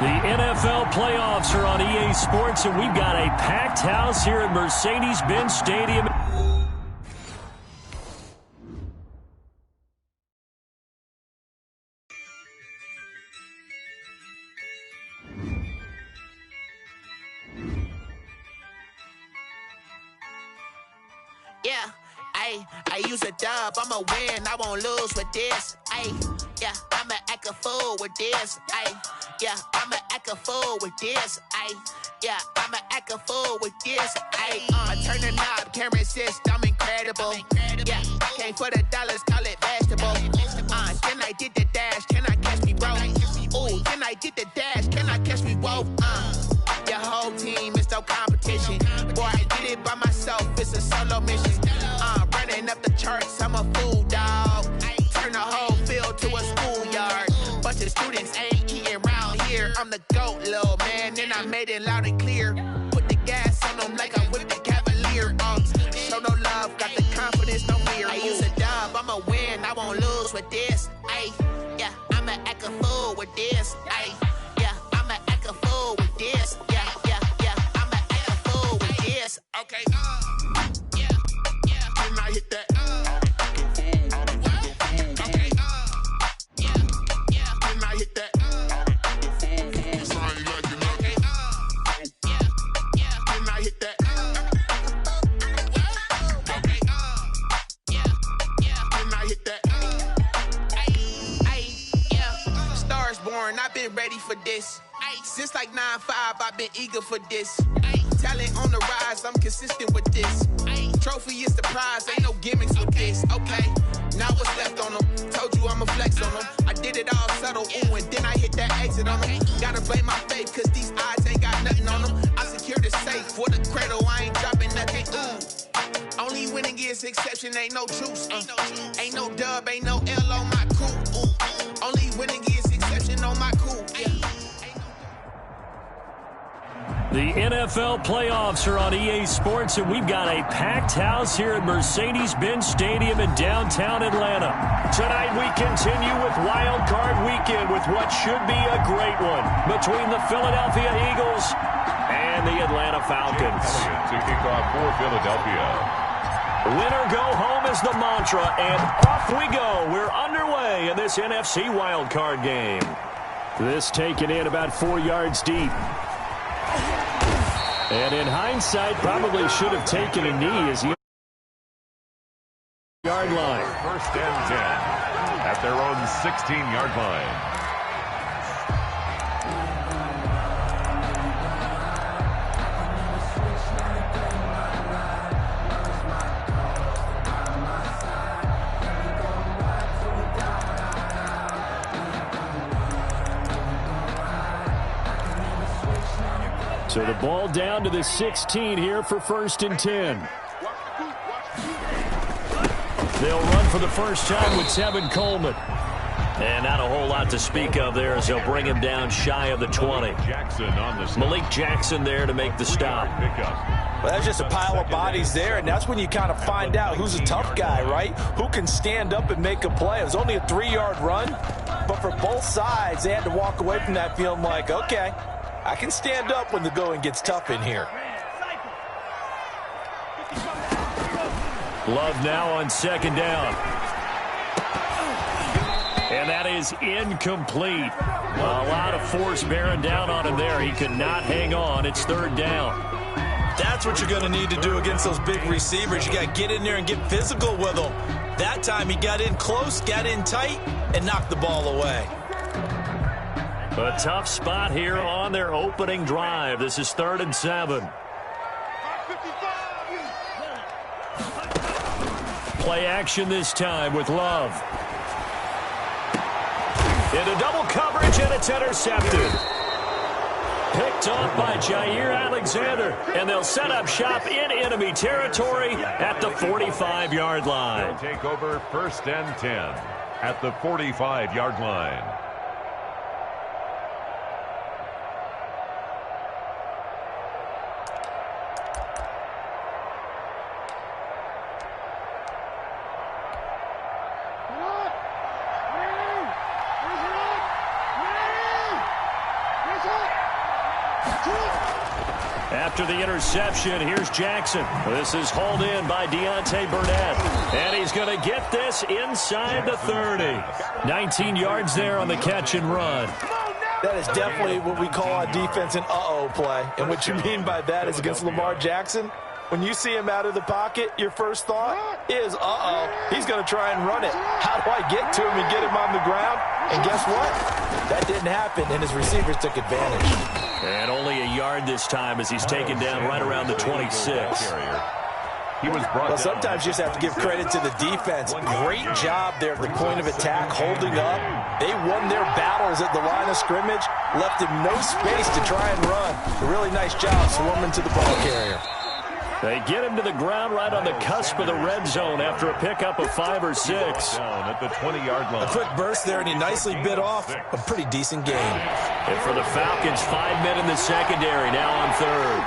The NFL playoffs are on EA Sports, and we've got a packed house here at Mercedes-Benz Stadium. Yeah, I use a dub, I'ma win, I won't lose with this. Yeah, I'ma act a fool with this. Yeah, I'ma act a fool with this. Yeah, I'ma act a fool with this. I turn the knob, camera assist, I'm incredible. Yeah, came for the dollars, call it vegetable. Then I did the dash, can I catch me, bro? Ooh, then I did the dash, can I catch me, whoa? Your whole team is no competition. Boy, I did it by myself, it's a solo mission. Running up the charts, I'm a fool, dog. Turn the whole field to a schoolyard. Bunch of students ain't eating round here. I'm the GOAT, little man, and I made it loud and clear. Put the gas on them like I'm with the Cavalier. Show no love, got the confidence, no fear. I use a dub, I'ma win, I won't lose with this. Yeah, I'ma act a fool with this. Yeah, I'ma act a fool with this. Yeah, I'ma act a fool with this. Okay, yeah, can I hit that? Okay, yeah, can I hit that? Okay, yeah, can I hit that? Okay, yeah, can I hit that? Yeah, stars born, I've been ready for this. Since like 9-5, I've been eager for this. Talent on the rise, I'm consistent with this. Trophy is the prize, ain't no gimmicks with this. Okay, now what's left on them? Told you I'ma flex on them. I did it all subtle, ooh, and then I hit that exit on them. Gotta blame my faith, cause these odds ain't got nothing on them. I secure the safe for the cradle, I ain't dropping nothing, ooh. Only winning is exception, ain't no truce. Ain't no dub, ain't no L on my crew, ooh. Only winning is exception on my crew, yeah. The NFL playoffs are on EA Sports, and we've got a packed house here at Mercedes-Benz Stadium in downtown Atlanta. Tonight we continue with Wild Card Weekend with what should be a great one between the Philadelphia Eagles and the Atlanta Falcons. To kick off for Philadelphia. Winner go home is the mantra, and off we go. We're underway in this NFC Wild Card game. This taken in about 4 yards deep. And in hindsight, probably should have taken a knee as he yard line. First and 10 at their own 16-yard line. So the ball down to the 16 here for first and 10. They'll run for the first time with Tevin Coleman. And not a whole lot to speak of there as they'll bring him down shy of the 20. Malik Jackson there to make the stop. Well, that's just a pile of bodies there, and that's when you kind of find out who's a tough guy, right? Who can stand up and make a play. It was only a 3-yard run, but for both sides, they had to walk away from that feeling like, okay, I can stand up when the going gets tough in here. Love now on second down. And that is incomplete. A lot of force bearing down on him there. He could not hang on. It's third down. That's what you're going to need to do against those big receivers. You got to get in there and get physical with them. That time he got in close, got in tight, and knocked the ball away. A tough spot here on their opening drive. This is 3rd and 7. Play action this time with Love. Into double coverage, and it's intercepted. Picked off by Jair Alexander, and they'll set up shop in enemy territory at the 45-yard line. They'll take over first and 10 at the 45-yard line. After the interception, here's Jackson. This is hauled in by Deontay Burnett. And he's going to get this inside the 30. 19 yards there on the catch and run. That is definitely what we call on defense an uh-oh play. And what you mean by that is against Lamar Jackson, when you see him out of the pocket, your first thought is, uh-oh, he's going to try and run it. How do I get to him and get him on the ground? And guess what? That didn't happen, and his receivers took advantage. And only a yard this time as he's taken down right around the 26. Well, sometimes you just have to give credit to the defense. Great job there at the point of attack, holding up. They won their battles at the line of scrimmage, left him no space to try and run. A really nice job swarming to the ball carrier. They get him to the ground right on the cusp of the red zone after a pickup of 5 or 6. Down at the 20-yard line. A quick burst there, and he nicely bit off a pretty decent game. And for the Falcons, 5 men in the secondary, now on third.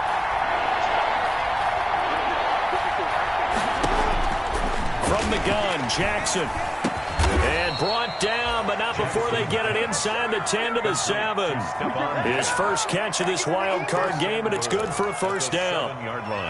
From the gun, Jackson. And brought down, but not before they get it inside the 10 to the 7. His first catch of this wild card game, and it's good for a first down.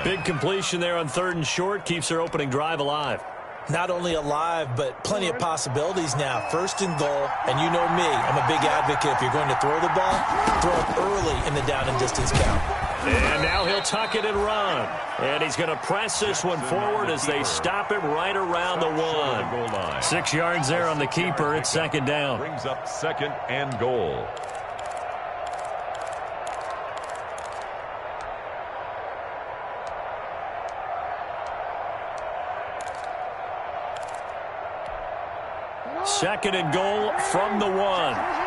Big completion there on 3rd and short, keeps their opening drive alive. Not only alive, but plenty of possibilities now. 1st and goal, and you know me, I'm a big advocate. If you're going to throw the ball, throw it early in the down and distance count. And now he'll tuck it and run. And he's going to press this one forward as they stop him right around the 1. 6 yards there on the keeper. It's 2nd down. Brings up 2nd and goal. Second and goal from the 1.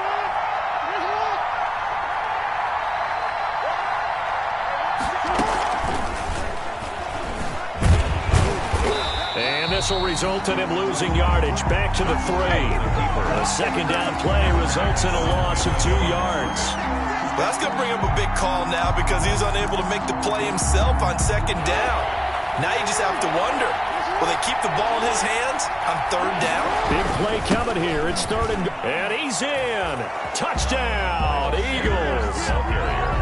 And this will result in him losing yardage back to the 3. A 2nd down play results in a loss of 2 yards. Well, that's going to bring up a big call now because he was unable to make the play himself on 2nd down. Now you just have to wonder, will they keep the ball in his hands on 3rd down? Big play coming here. It's 3rd and he's in. Touchdown, Eagles.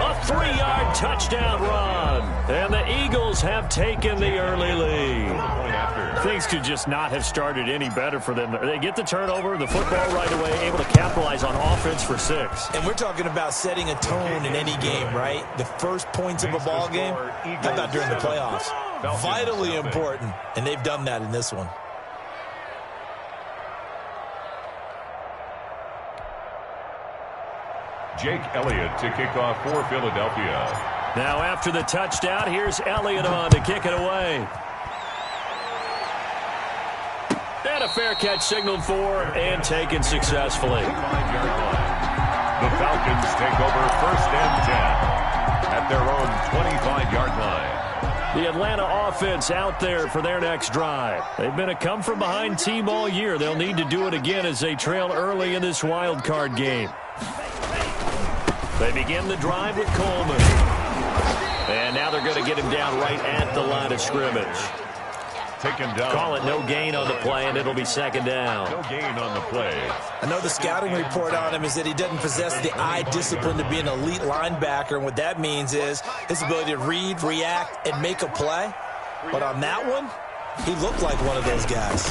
A 3-yard touchdown run. And the Eagles have taken the early lead. Things could just not have started any better for them. They get the turnover, the football right away, able to capitalize on offense for 6. And we're talking about setting a tone in any game, right? The first points of a ball game, how about during the playoffs? Vitally important, and they've done that in this one. Jake Elliott to kick off for Philadelphia. Now after the touchdown, here's Elliott on to kick it away. And a fair catch signaled for and taken successfully. 5-yard line. The Falcons take over 1st and 10 at their own 25-yard line. The Atlanta offense out there for their next drive. They've been a come-from-behind team all year. They'll need to do it again as they trail early in this wild card game. They begin the drive with Coleman. And now they're going to get him down right at the line of scrimmage. Taken down. Call it no gain on the play, and it'll be 2nd down. No gain on the play. I know the scouting report on him is that he doesn't possess the eye discipline to be an elite linebacker, and what that means is his ability to read, react, and make a play. But on that one, he looked like one of those guys.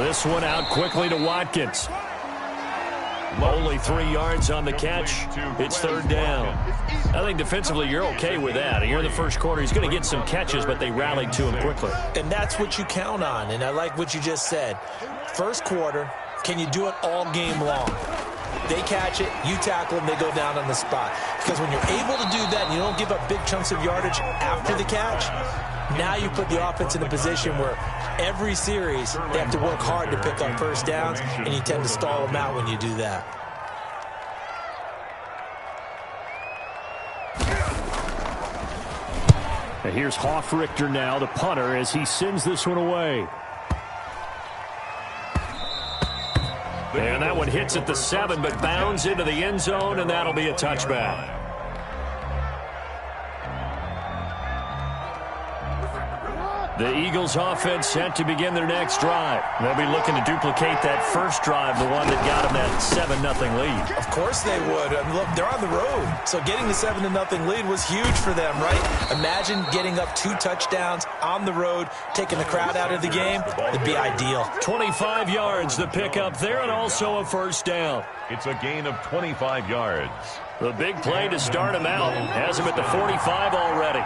This one out quickly to Watkins. Only 3 yards on the catch. It's 3rd down. I think defensively you're okay with that. Here in the first quarter, he's going to get some catches, but they rallied to him quickly. And that's what you count on, and I like what you just said. First quarter, can you do it all game long? They catch it, you tackle them, they go down on the spot. Because when you're able to do that and you don't give up big chunks of yardage after the catch, now you put the offense in a position where every series they have to work hard to pick up first downs, and you tend to stall them out when you do that. And here's Hoffrichter now, the punter, as he sends this one away. And that one hits at the 7, but bounds into the end zone, and that'll be a touchback. The Eagles offense set to begin their next drive. They'll be looking to duplicate that first drive, the one that got them that 7-0 lead. Of course they would. I mean, look, they're on the road, so getting the 7-0 lead was huge for them, right? Imagine getting up 2 touchdowns on the road, taking the crowd out of the game. It'd be ideal. 25 yards the pickup there, and also a first down. It's a gain of 25 yards. The big play to start him out has him at the 45 already.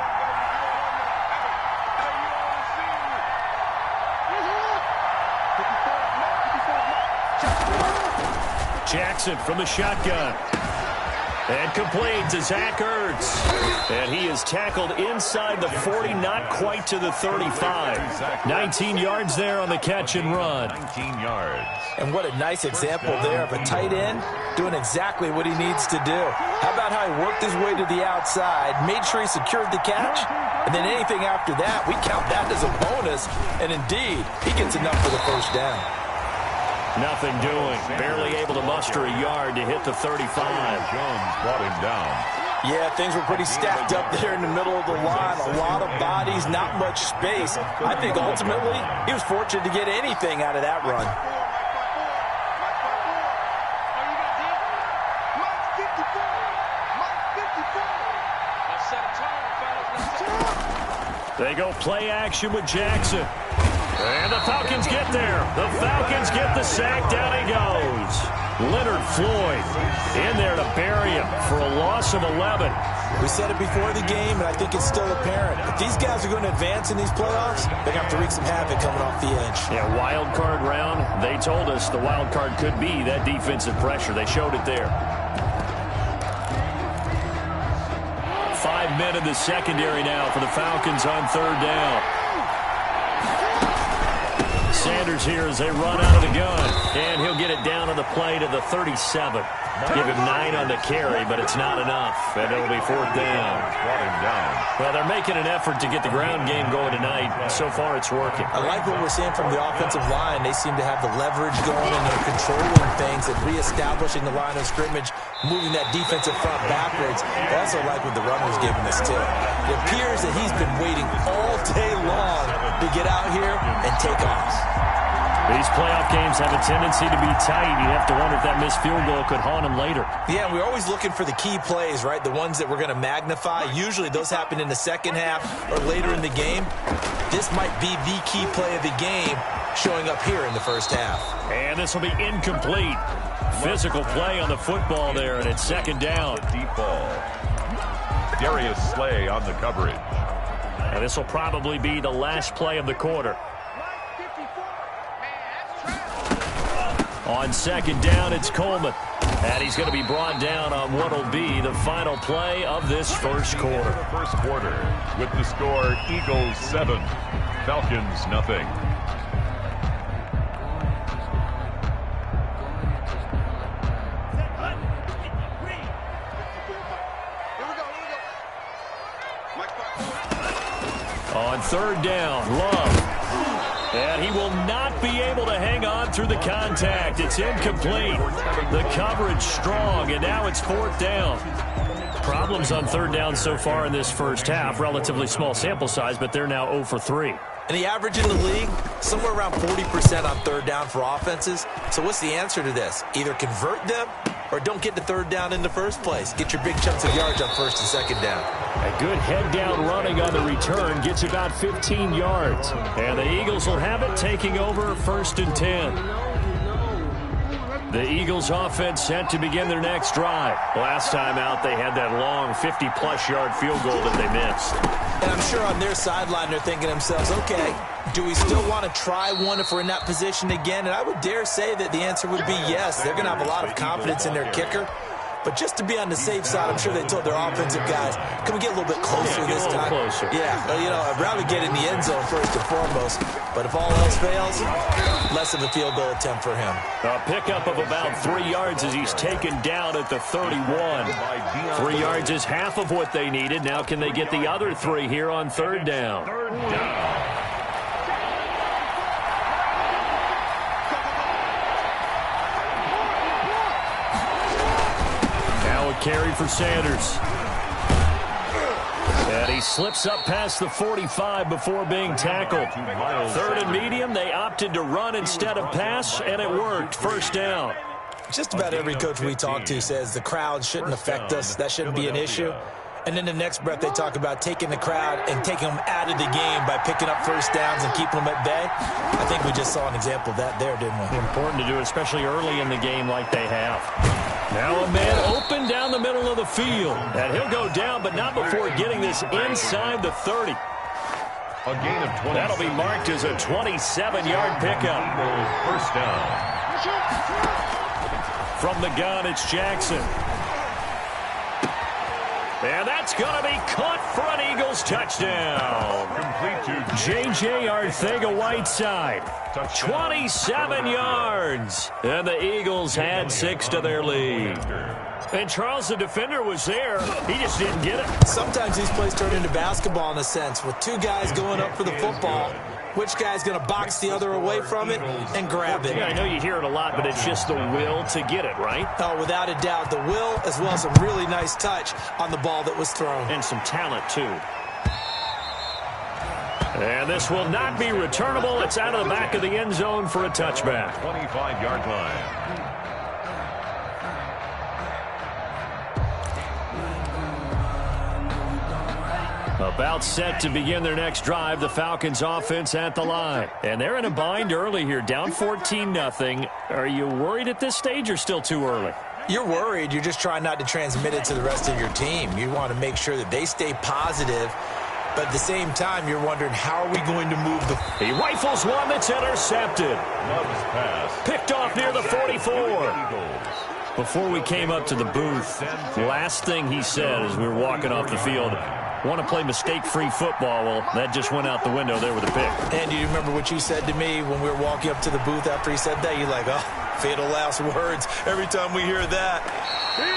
Jackson from the shotgun. And complete to Zach Ertz. And he is tackled inside the 40, not quite to the 35. 19 yards there on the catch and run. 19 yards. And what a nice example there of a tight end doing exactly what he needs to do. How about how he worked his way to the outside, made sure he secured the catch, and then anything after that, we count that as a bonus. And indeed, he gets enough for the first down. Nothing doing. Barely able to muster a yard to hit the 35. Jones brought him down. Yeah, things were pretty stacked up there in the middle of the line. A lot of bodies, not much space. I think ultimately he was fortunate to get anything out of that run. They go play action with Jackson. And the Falcons get there. The Falcons get the sack. Down he goes. Leonard Floyd in there to bury him for a loss of 11. We said it before the game, and I think it's still apparent. If these guys are going to advance in these playoffs, they're going to have to wreak some havoc coming off the edge. Yeah, wild card round. They told us the wild card could be that defensive pressure. They showed it there. 5 men in the secondary now for the Falcons on third down. Sanders here as they run out of the gun. And he'll get it down on the play to the 37. Give him 9 on the carry, but it's not enough. And it'll be fourth down. Brought him down. Well, they're making an effort to get the ground game going tonight. So far, it's working. I like what we're seeing from the offensive line. They seem to have the leverage going, and they're controlling things and reestablishing the line of scrimmage, moving that defensive front backwards. I also like what the runner's giving us, too. It appears that he's been waiting all day long to get out here and take off. These playoff games have a tendency to be tight. You have to wonder if that missed field goal could haunt them later. Yeah, we're always looking for the key plays, right? The ones that we're going to magnify. Usually those happen in the second half or later in the game. This might be the key play of the game showing up here in the first half. And this will be incomplete. Physical play on the football there, and it's second down. Deep ball. Darius Slay on the coverage. And this will probably be the last play of the quarter. On second down, it's Coleman. And he's going to be brought down on what will be the final play of this first quarter. First quarter with the score Eagles 7, Falcons nothing. On third down, Love. And he will not be able to hang on through the contact. It's incomplete. The coverage strong, and now it's fourth down. Problems on third down so far in this first half. Relatively small sample size, but they're now 0 for 3. And the average in the league, somewhere around 40% on third down for offenses. So what's the answer to this? Either convert them or don't get the third down in the first place. Get your big chunks of yards on first and second down. A good head-down running on the return gets about 15 yards. And the Eagles will have it, taking over first and 10. The Eagles offense set to begin their next drive. Last time out, they had that long 50-plus yard field goal that they missed. And I'm sure on their sideline, they're thinking to themselves, okay, do we still want to try one if we're in that position again? And I would dare say that the answer would be yes. They're going to have a lot of confidence in their kicker. But just to be on the safe side, I'm sure they told their offensive guys, can we get a little bit closer this time? Closer. Yeah, well, you know, I'd rather get in the end zone first and foremost. But if all else fails, less of a field goal attempt for him. A pickup of about 3 yards as he's taken down at the 31. 3 yards is half of what they needed. Now can they get the other 3 here on third down? Carry for Sanders. And he slips up past the 45 before being tackled. Third and medium, they opted to run instead of pass, and it worked. First down. Just about every coach we talk to says the crowd shouldn't affect us. That shouldn't be an issue. And then the next breath they talk about taking the crowd and taking them out of the game by picking up first downs and keeping them at bay. I think we just saw an example of that there, didn't we? Important to do, especially early in the game like they have. Now a man open down the middle of the field. And he'll go down, but not before getting this inside the 30. A gain of 20. That'll be marked as a 27-yard pickup. First down. From the gun, it's Jackson. And that's going to be caught for an Eagles touchdown. Complete to J.J. Arcega-Whiteside. 27 yards. And the Eagles had 6 to their lead. And Charles, the defender, was there. He just didn't get it. Sometimes these plays turn into basketball in a sense, with two guys going up for the football. Which guy's going to box the other away from it and grab it? Yeah, I know you hear it a lot, but it's just the will to get it, right? Oh, without a doubt. The will, as well as some really nice touch on the ball that was thrown. And some talent, too. And this will not be returnable. It's out of the back of the end zone for a touchback. 25-yard line. About set to begin their next drive, the Falcons offense at the line. And they're in a bind early here, down 14-0. Are you worried at this stage or still too early? You're worried. You're just trying not to transmit it to the rest of your team. You want to make sure that they stay positive. But at the same time, you're wondering, how are we going to move the... He rifles one that's intercepted. Love's pass. Picked off near the 44. Before we came up to the booth, last thing he said as we were walking off the field, want to play mistake-free football. Well, that just went out the window there with a pick. And do you remember what you said to me when we were walking up to the booth after he said that? You're like, oh, fatal last words. Every time we hear that,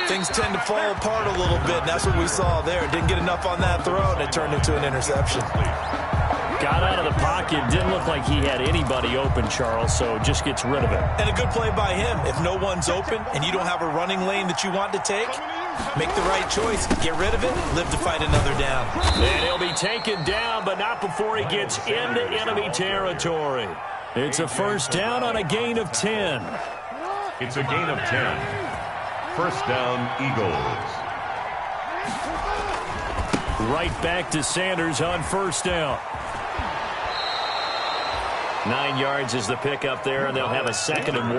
things tend to fall apart a little bit, and that's what we saw there. Didn't get enough on that throw, and it turned into an interception. Got out of the pocket. Didn't look like he had anybody open, Charles, so just gets rid of it. And a good play by him. If no one's open and you don't have a running lane that you want to take, make the right choice. Get rid of it. Live to fight another down. And he'll be taken down, but not before he gets into enemy territory. It's a first down on a gain of 10. It's a gain of 10. First down, Eagles. Right back to Sanders on first down. 9 yards is the pickup there, and they'll have a 2nd and 1.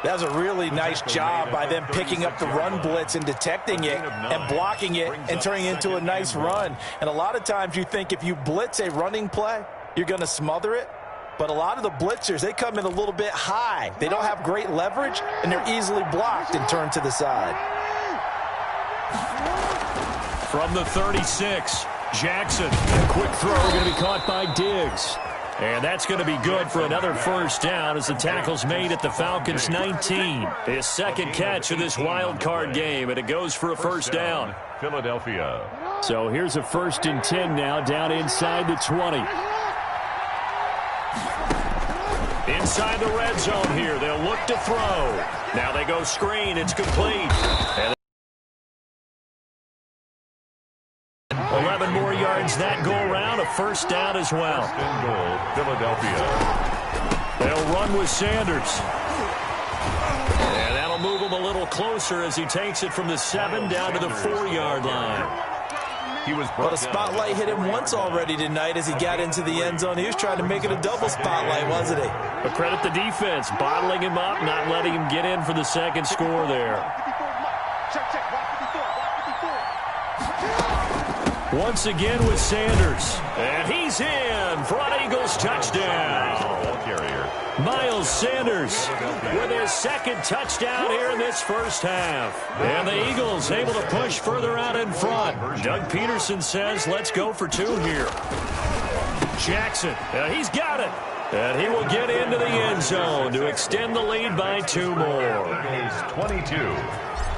That was a really nice job by them picking up the run blitz and detecting it and blocking it and turning it into a nice run. And a lot of times you think if you blitz a running play, you're going to smother it. But a lot of the blitzers, they come in a little bit high. They don't have great leverage, and they're easily blocked and turned to the side. From the 36, Jackson. A quick throw going to be caught by Diggs. And that's going to be good for another first down as the tackle's made at the Falcons' 19. His second catch of this wild card game, and it goes for a first down. Philadelphia. So here's a 1st and 10 now, down inside the 20. Inside the red zone here, they'll look to throw. Now they go screen, it's complete. And 11 more yards that go around, a first down as well. First and goal, Philadelphia. They'll run with Sanders. And that'll move him a little closer as he takes it from the 7 down to the 4-yard line. He was But a spotlight hit him once already tonight as he got into the end zone. He was trying to make it a double spotlight, wasn't he? But credit the defense, bottling him up, not letting him get in for the second score there. Once again with Sanders. And he's in for an Eagles touchdown. Miles Sanders with his second touchdown here in this first half. And the Eagles able to push further out in front. Doug Peterson says, let's go for 2 here. Jackson, he's got it. And he will get into the end zone to extend the lead by 2 more. 22.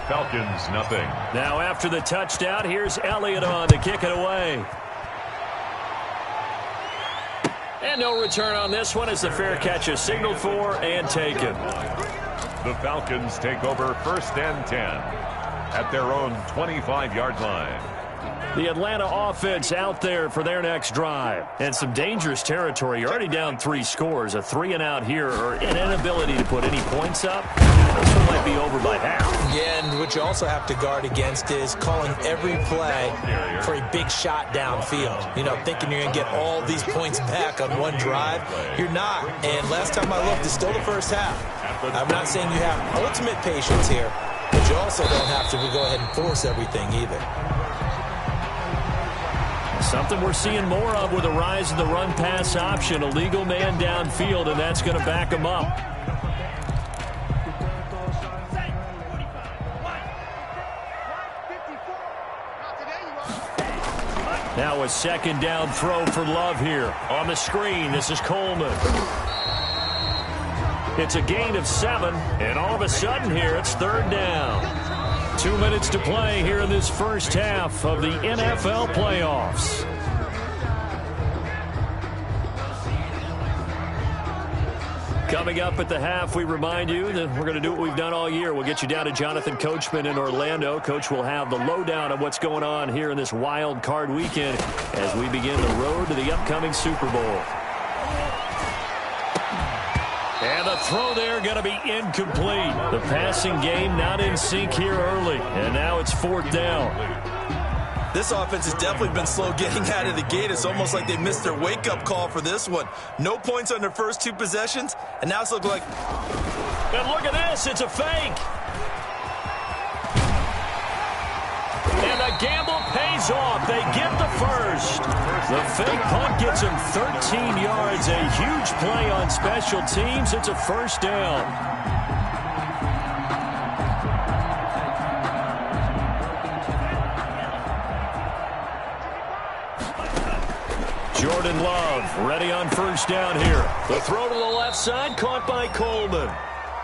Falcons, nothing. Now after the touchdown, here's Elliott on to kick it away. And no return on this one as the fair catch is signaled for and taken. The Falcons take over 1st and 10 at their own 25-yard line. The Atlanta offense out there for their next drive. And some dangerous territory. You're already down 3 scores. A 3-and-out here, or an inability to put any points up. This one might be over by half. Yeah, and what you also have to guard against is calling every play for a big shot downfield. You know, thinking you're going to get all these points back on one drive. You're not. And last time I looked, it's still the first half. I'm not saying you have ultimate patience here, but you also don't have to go ahead and force everything either. Something we're seeing more of with the rise of the run-pass option. A legal man downfield, and that's going to back him up. Now a second down throw for Love here. On the screen, this is Coleman. It's a gain of 7, and all of a sudden here, it's 3rd down. 2 minutes to play here in this first half of the NFL playoffs. Coming up at the half, we remind you that we're going to do what we've done all year. We'll get you down to Jonathan Coachman in Orlando. Coach will have the lowdown of what's going on here in this wild card weekend as we begin the road to the upcoming Super Bowl. And the throw there going to be incomplete. The passing game not in sync here early. And now it's 4th down. This offense has definitely been slow getting out of the gate. It's almost like they missed their wake-up call for this one. No points on their first 2 possessions, and now it's looking like... And look at this. It's a fake. And the gamble pays off. They get the first. The fake punt gets him 13 yards. A huge play on special teams. It's a 1st down. Jordan Love ready on 1st down here. The throw to the left side caught by Coleman.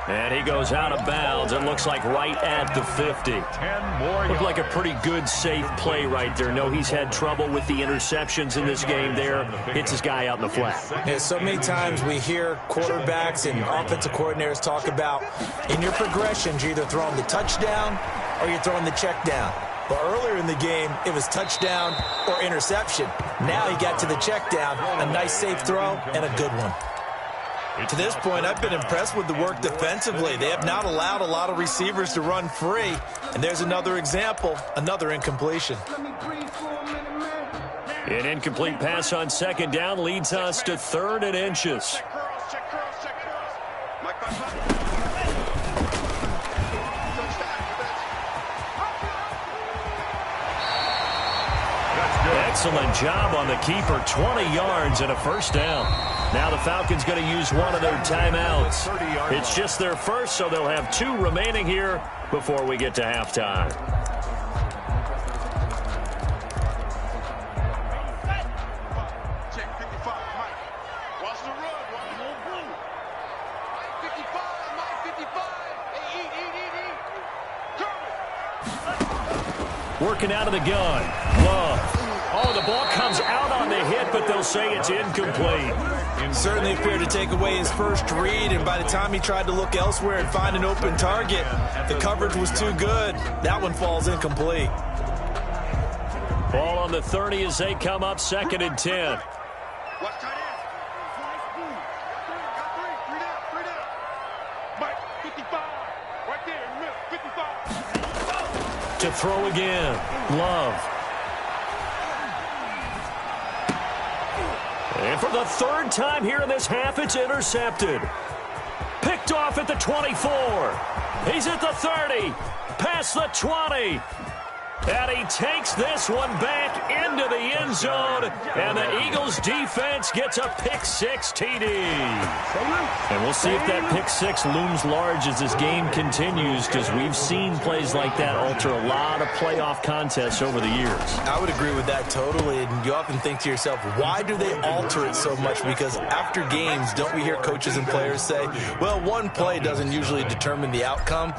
And he goes out of bounds. It looks like right at the 50. 10 more. Looked like a pretty good, safe play right there. No, he's had trouble with the interceptions in this game there. Hits his guy out in the flat. Yeah, so many times we hear quarterbacks and offensive coordinators talk about in your progressions, you're either throwing the touchdown or you're throwing the check down. But earlier in the game, it was touchdown or interception. Now he got to the check down, a nice safe throw, and a good one. To this point, I've been impressed with the work defensively. They have not allowed a lot of receivers to run free. And there's another example, another incompletion. An incomplete pass on 2nd down leads us to 3rd and inches. Excellent job on the keeper. 20 yards and a 1st down. Now the Falcons going to use one of their timeouts. It's just their first, so they'll have 2 remaining here before we get to halftime. Working out of the gun. Love. Oh, the ball comes out on the hit, but they'll say it's incomplete. Certainly appeared to take away his first read, and by the time he tried to look elsewhere and find an open target, the coverage was too good. That one falls incomplete. Ball on the 30 as they come up 2nd and 10. To throw again. Love. And for the 3rd time here in this half, it's intercepted. Picked off at the 24. He's at the 30. Past the 20. And he takes this one back into the end zone. And the Eagles defense gets a pick-6 TD. And we'll see if that pick-6 looms large as this game continues, because we've seen plays like that alter a lot of playoff contests over the years. I would agree with that totally. And you often think to yourself, why do they alter it so much? Because after games, don't we hear coaches and players say, well, one play doesn't usually determine the outcome.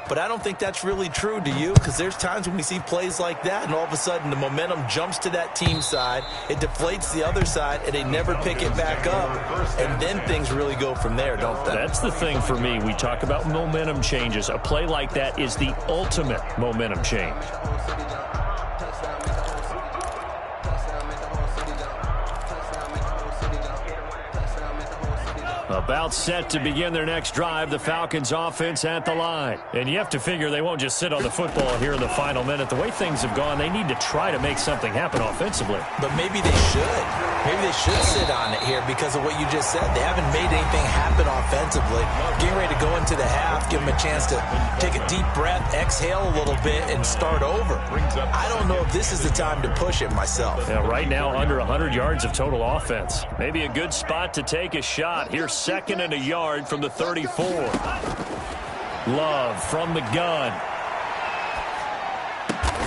But I don't think that's really true, do you? Because there's times when we see plays like that, and all of a sudden the momentum jumps to that team side, it deflates the other side, and they never pick it back up, and then things really go from there, don't they? That's the thing for me. We talk about momentum changes. A play like that is the ultimate momentum change. About set to begin their next drive, the Falcons offense at the line. And you have to figure they won't just sit on the football here in the final minute. The way things have gone, they need to try to make something happen offensively. But maybe they should. Maybe they should sit on it here because of what you just said. They haven't made anything happen offensively. Getting ready to go into the half, give them a chance to take a deep breath, exhale a little bit, and start over. I don't know if this is the time to push it myself. Yeah, right now, under 100 yards of total offense. Maybe a good spot to take a shot. Here's second and a yard from the 34. Love from the gun.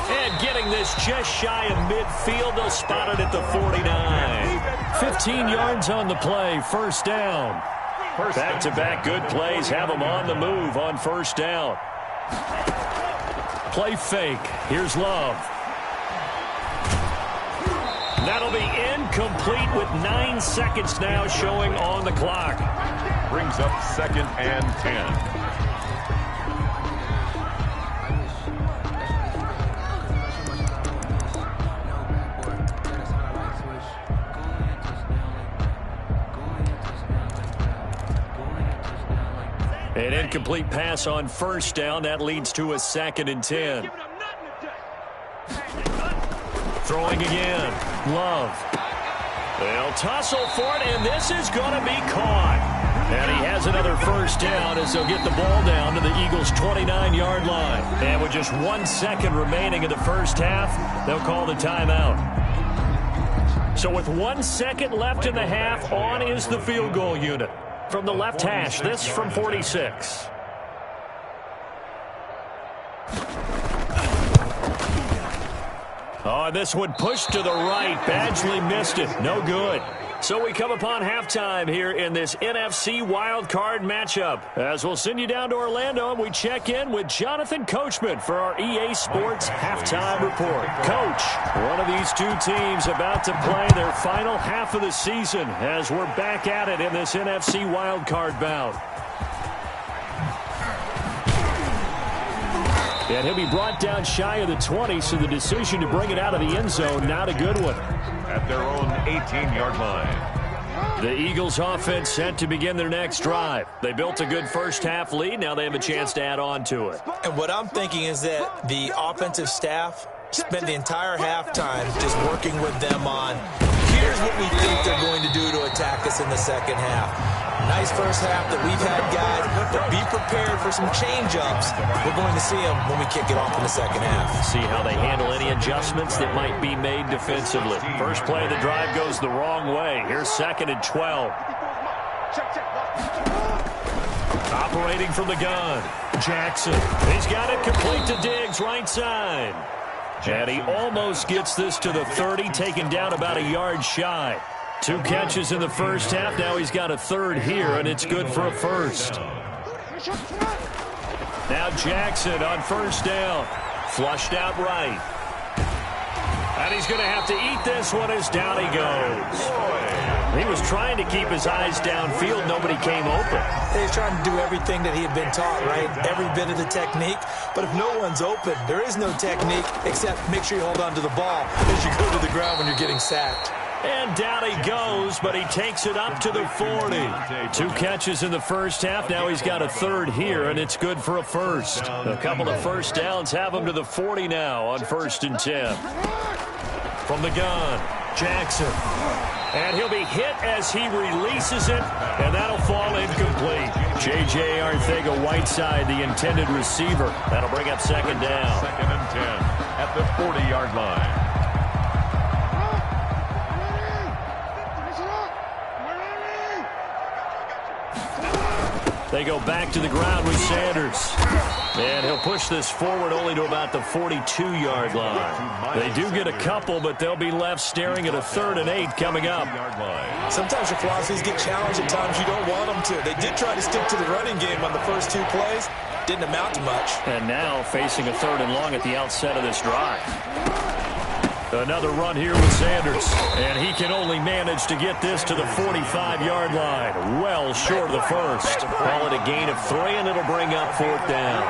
And getting this just shy of midfield. They'll spot it at the 49. 15 yards on the play. First down. Back-to-back good plays have them on the move on first down. Play fake. Here's Love. That'll be incomplete with 9 seconds now showing on the clock. Brings up second and 10. An incomplete pass on first down. That leads to a second and 10. Throwing again. Love. They'll tussle for it, and this is going to be caught. And he has another first down as they'll get the ball down to the Eagles' 29-yard line. And with just 1 second remaining in the first half, they'll call the timeout. So with 1 second left in the half, on is the field goal unit. From the left hash, this from 46. Oh, this one pushed to the right. Badgley missed it. No good. So we come upon halftime here in this NFC wildcard matchup. As we'll send you down to Orlando, and we check in with Jonathan Coachman for our EA Sports Halftime Report. Coach, one of these two teams about to play their final half of the season as we're back at it in this NFC wildcard bout. And he'll be brought down shy of the 20, so the decision to bring it out of the end zone, not a good one. At their own 18-yard line. The Eagles offense set to begin their next drive. They built a good first half lead. Now they have a chance to add on to it. And what I'm thinking is that the offensive staff spent the entire halftime just working with them on, here's what we think they're going to do to attack us in the second half. Nice first half that we've had, guys, but be prepared for some change-ups. We're going to see them when we kick it off in the second half. See how they handle any adjustments that might be made defensively. First play of the drive goes the wrong way. Here's second and 12. Operating from the gun, Jackson. He's got it complete to Diggs, right side. And he almost gets this to the 30, taken down about a yard shy. 2 catches in the first half. Now he's got a third here, and it's good for a first. Now Jackson on first down. Flushed out right. And he's going to have to eat this one as down he goes. He was trying to keep his eyes downfield. Nobody came open. He's trying to do everything that he had been taught, right? Every bit of the technique. But if no one's open, there is no technique except make sure you hold on to the ball as you go to the ground when you're getting sacked. And down he goes, but he takes it up to the 40. 2 catches in the first half. Now he's got a third here, and it's good for a first. A couple of first downs have him to the 40 now on 1st and 10. From the gun, Jackson. And he'll be hit as he releases it, and that'll fall incomplete. J.J. Arcega-Whiteside, the intended receiver. That'll bring up second down. Second and 10 at the 40-yard line. They go back to the ground with Sanders. And he'll push this forward only to about the 42-yard line. They do get a couple, but they'll be left staring at a 3rd and 8 coming up. Sometimes your philosophies get challenged at times you don't want them to. They did try to stick to the running game on the first 2 plays. Didn't amount to much. And now facing a 3rd and long at the outset of this drive. Another run here with Sanders. And he can only manage to get this to the 45-yard line. Well short of the first. Call it a gain of 3, and it'll bring up 4th down.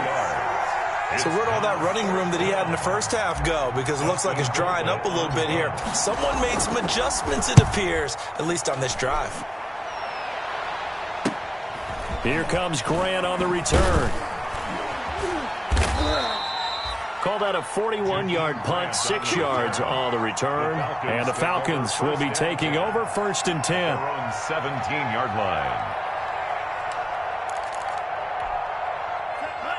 So where'd all that running room that he had in the first half go? Because it looks like it's drying up a little bit here. Someone made some adjustments, it appears, at least on this drive. Here comes Grant on the return. Called out a 41-yard punt, 6 yards on the return. And the Falcons will be taking over 1st and 10. Their own 17-yard line.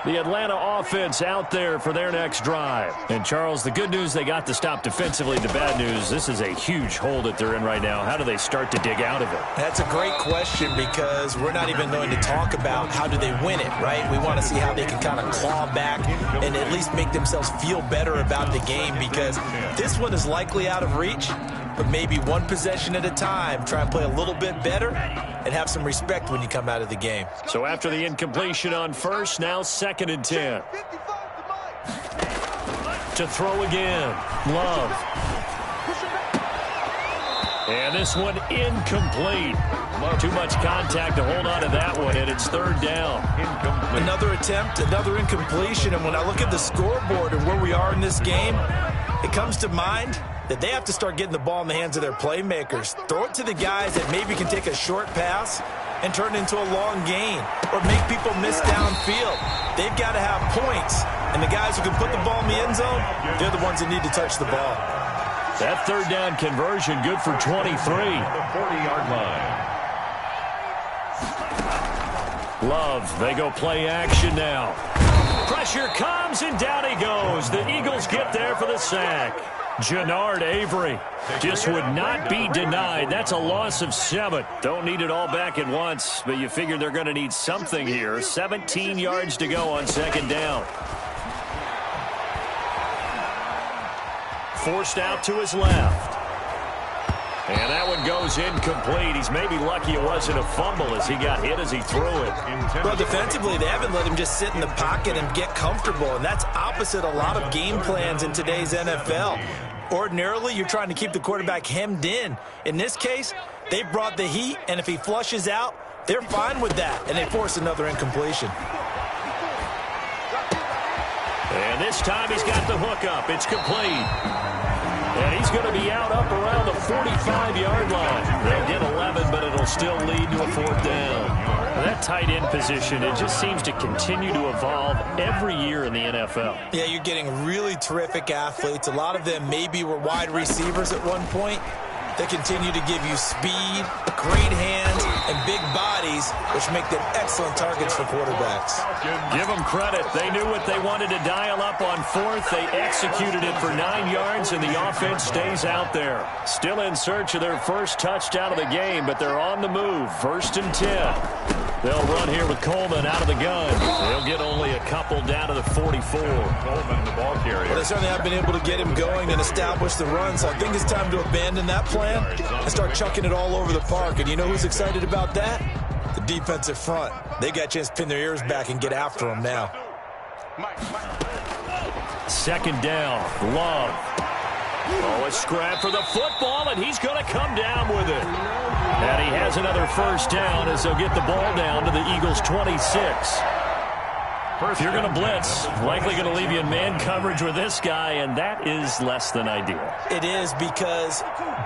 The Atlanta offense out there for their next drive. And, Charles, the good news, they got to stop defensively. The bad news, this is a huge hole that they're in right now. How do they start to dig out of it? That's a great question because we're not even going to talk about how do they win it, right? We want to see how they can kind of claw back and at least make themselves feel better about the game, because this one is likely out of reach, but maybe one possession at a time. Try and play a little bit better and have some respect when you come out of the game. So after the incompletion on first, now 2nd and 10. To throw again. Love. And this one incomplete. Too much contact to hold on to that one, and it's 3rd down. Another attempt, another incompletion, and when I look at the scoreboard and where we are in this game, it comes to mind that they have to start getting the ball in the hands of their playmakers. Throw it to the guys that maybe can take a short pass and turn it into a long gain or make people miss downfield. They've got to have points, and the guys who can put the ball in the end zone, they're the ones that need to touch the ball. That 3rd down conversion good for 23. The 40-yard line. Love, they go play action now. Pressure comes, and down he goes. The Eagles get there for the sack. Jannard Avery just would not be denied. That's a loss of 7. Don't need it all back at once, but you figure they're going to need something here. 17 yards to go on 2nd down. Forced out to his left. And that one goes incomplete. He's maybe lucky it wasn't a fumble as he got hit as he threw it. Well, defensively, they haven't let him just sit in the pocket and get comfortable, and that's opposite a lot of game plans in today's NFL. Ordinarily, you're trying to keep the quarterback hemmed in. In this case, they brought the heat, and if he flushes out, they're fine with that, and they force another incompletion. And this time he's got the hook up. It's complete. And he's going to be out up around the 45-yard line. They'll get 11, but it'll still lead to a 4th down. That tight end position, it just seems to continue to evolve every year in the NFL. Yeah, you're getting really terrific athletes. A lot of them maybe were wide receivers at one point. They continue to give you speed, great hands, and big bodies, which make them excellent targets for quarterbacks. Give them credit. They knew what they wanted to dial up on 4th. They executed it for 9 yards, and the offense stays out there. Still in search of their first touchdown of the game, but they're on the move. 1st and 10. They'll run here with Coleman out of the gun. They'll get only a couple down to the 44. Coleman, the ball carrier. Well, they certainly have been able to get him going and establish the run, so I think it's time to abandon that plan and start chucking it all over the park. And you know who's excited about that? The defensive front. They got a chance to pin their ears back and get after him now. 2nd down. Love. Oh, a scrap for the football, and he's going to come down with it. And he has another 1st down as they'll get the ball down to the Eagles' 26. If you're going to blitz, likely going to leave you in man coverage with this guy, and that is less than ideal. It is, because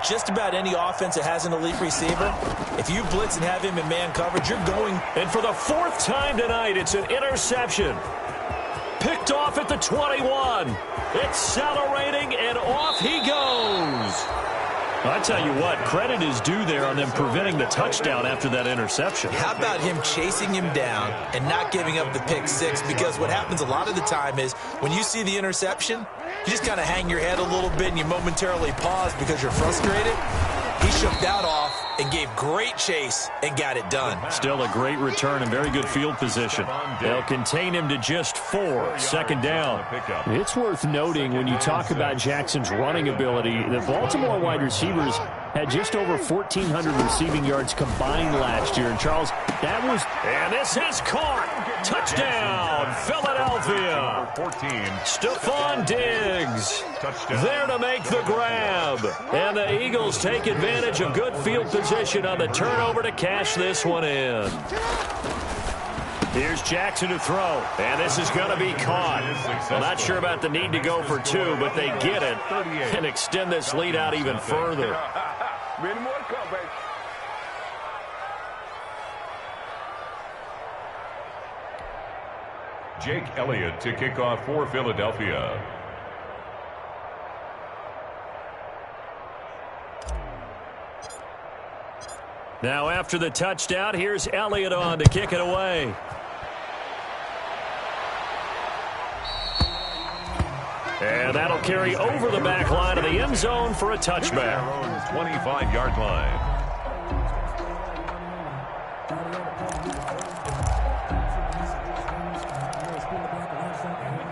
just about any offense that has an elite receiver, if you blitz and have him in man coverage, you're going. And for the 4th time tonight, it's an interception. Picked off at the 21. Accelerating, and off he goes. I tell you what, credit is due there on them preventing the touchdown after that interception. How about him chasing him down and not giving up the pick 6? Because what happens a lot of the time is when you see the interception, you just kind of hang your head a little bit and you momentarily pause because you're frustrated. He shook that off and gave great chase and got it done. Still a great return and very good field position. They'll contain him to just 4. 2nd down. It's worth noting when you talk about Jackson's running ability, the Baltimore wide receivers had just over 1,400 receiving yards combined last year. And Charles, that was... And this is caught. Touchdown, Philadelphia. 14. Stephon Diggs there to make the grab. And the Eagles take advantage of good field position on the turnover to cash this one in. Here's Jackson to throw, and this is going to be caught. I'm not sure about the need to go for 2, but they get it and extend this lead out even further. Jake Elliott to kick off for Philadelphia. Now after the touchdown, here's Elliott on to kick it away. And that'll carry over the back line of the end zone for a touchback. 25-yard line.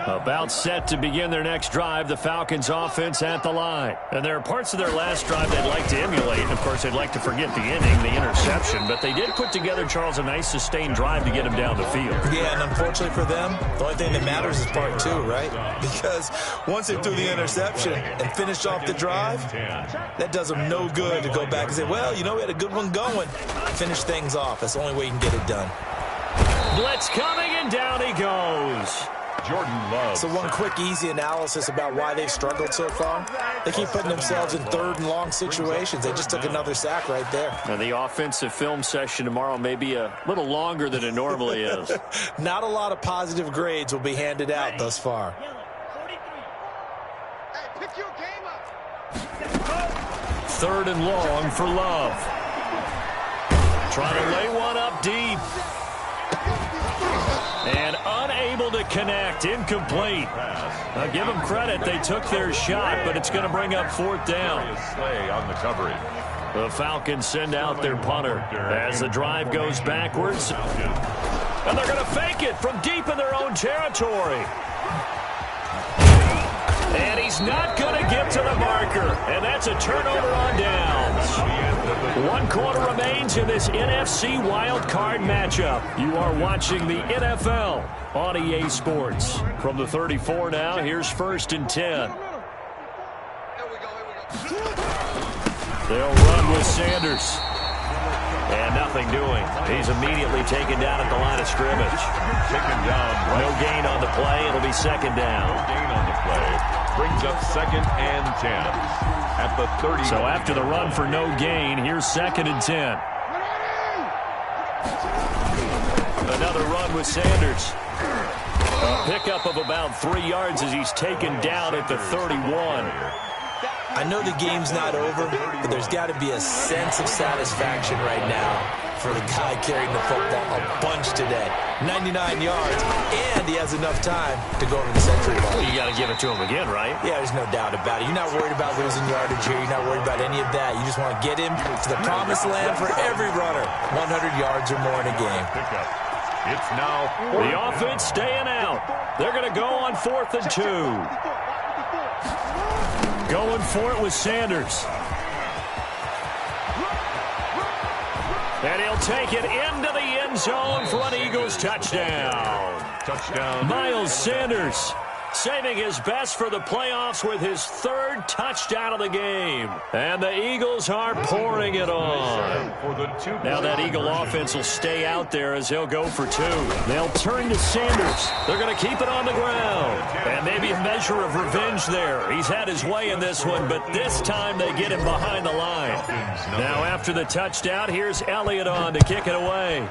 About set to begin their next drive, the Falcons offense at the line. And there are parts of their last drive they'd like to emulate. And of course, they'd like to forget the inning, the interception. But they did put together, Charles, a nice sustained drive to get him down the field. Yeah, and unfortunately for them, the only thing that matters is part two, right? Because once they threw the interception and finished off the drive, that does them no good to go back and say, well, you know, we had a good one going. Finish things off. That's the only way you can get it done. Blitz coming, and down he goes. Jordan Love. So one quick, easy analysis about why they've struggled so far. They keep putting themselves in third and long situations. They just took another sack right there. Now the offensive film session tomorrow may be a little longer than it normally is. Not a lot of positive grades will be handed out thus far. Third and long for Love. Trying to lay one up deep. And unable to connect. Incomplete. Now give them credit. They took their shot, but it's going to bring up fourth down. Slay on the coverage. The Falcons send out their punter as the drive goes backwards. And they're going to fake it from deep in their own territory. And he's not going to get to the marker. And that's a turnover on downs. 1 quarter remains in this NFC wildcard matchup. You are watching the NFL on EA Sports. From the 34 now, here's 1st and 10. They'll run with Sanders. And nothing doing. He's immediately taken down at the line of scrimmage. Taken down. No gain on the play. It'll be 2nd down. No gain on the play. Brings up 2nd and 10 at the 30. So after the run for no gain, here's 2nd and 10. Another run with Sanders. A pickup of about 3 yards as he's taken down at the 31. I know the game's not over, but there's got to be a sense of satisfaction right now for the guy carrying the football a bunch today. 99 yards, and he has enough time to go over the century mark. Well, you got to give it to him again, right? Yeah, there's no doubt about it. You're not worried about losing yardage here. You're not worried about any of that. You just want to get him to the promised land for every runner. 100 yards or more in a game. It's now the offense staying out. They're going to go on 4th and 2. Going for it with Sanders. And he'll take it into the end zone for an Eagles touchdown. touchdown. Miles Sanders saving his best for the playoffs with his 3rd touchdown of the game. And the Eagles are pouring it on. Now that Eagle offense will stay out there as he'll go for 2. They'll turn to Sanders. They're going to keep it on the ground. And maybe a measure of revenge there. He's had his way in this one, but this time they get him behind the line. Now after the touchdown, here's Elliott on to kick it away.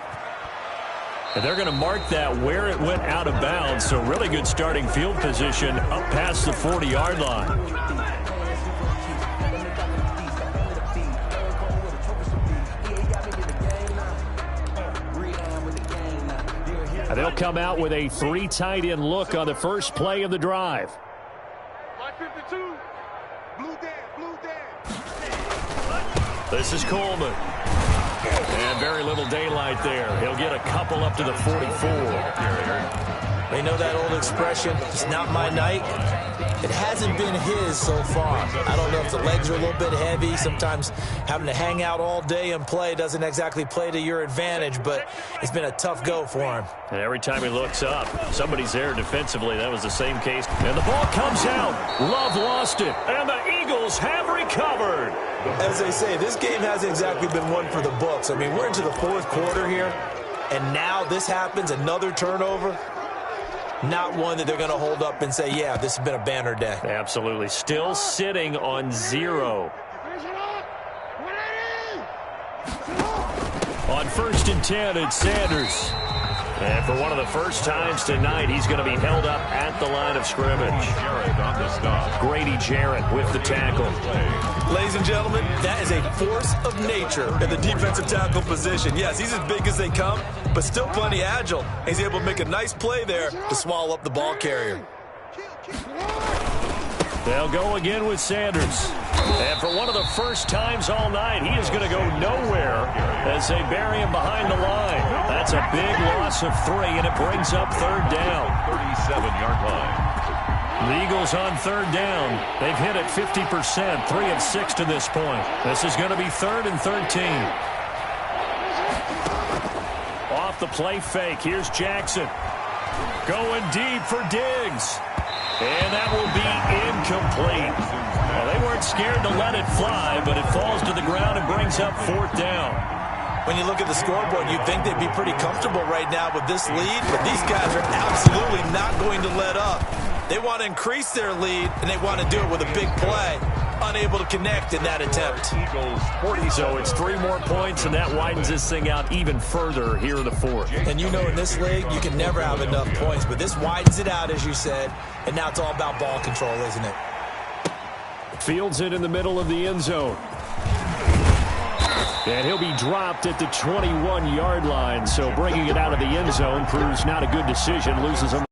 And they're going to mark that where it went out of bounds. So really good starting field position up past the 40-yard line. And they'll come out with a 3 tight end look on the first play of the drive. This is Coleman. And very little daylight there. He'll get a couple up to the 44. They know that old expression, it's not my night. It hasn't been his so far. I don't know if the legs are a little bit heavy. Sometimes having to hang out all day and play doesn't exactly play to your advantage, but it's been a tough go for him. And every time he looks up, somebody's there defensively. That was the same case. And the ball comes out. Love lost it. And the Eagles have recovered. As they say, this game hasn't exactly been one for the books. I mean, we're into the 4th quarter here, and now this happens, another turnover. Not one that they're going to hold up and say, yeah, this has been a banner day. Absolutely. Still sitting on 0. On 1st and 10, it's Sanders. And for one of the first times tonight, he's going to be held up at the line of scrimmage. Grady Jarrett with the tackle. Ladies and gentlemen, that is a force of nature in the defensive tackle position. Yes, he's as big as they come, but still plenty agile. He's able to make a nice play there to swallow up the ball carrier. They'll go again with Sanders. And for one of the first times all night, he is going to go nowhere as they bury him behind the line. That's a big loss of 3, and it brings up third down. 37-yard line. The Eagles on third down. They've hit it 50%, 3 of 6 to this point. This is going to be 3rd and 13. Off the play fake, here's Jackson. Going deep for Diggs. And that will be incomplete. Well, they weren't scared to let it fly, but it falls to the ground and brings up 4th down. When you look at the scoreboard, you'd think they'd be pretty comfortable right now with this lead, but these guys are absolutely not going to let up. They want to increase their lead, and they want to do it with a big play. Unable to connect in that attempt. So it's 3 more points, and that widens this thing out even further here in the 4th. And you know in this league, you can never have enough points, but this widens it out, as you said, and now it's all about ball control, isn't it? Fields it in the middle of the end zone. And he'll be dropped at the 21-yard line, so bringing it out of the end zone proves not a good decision, loses him.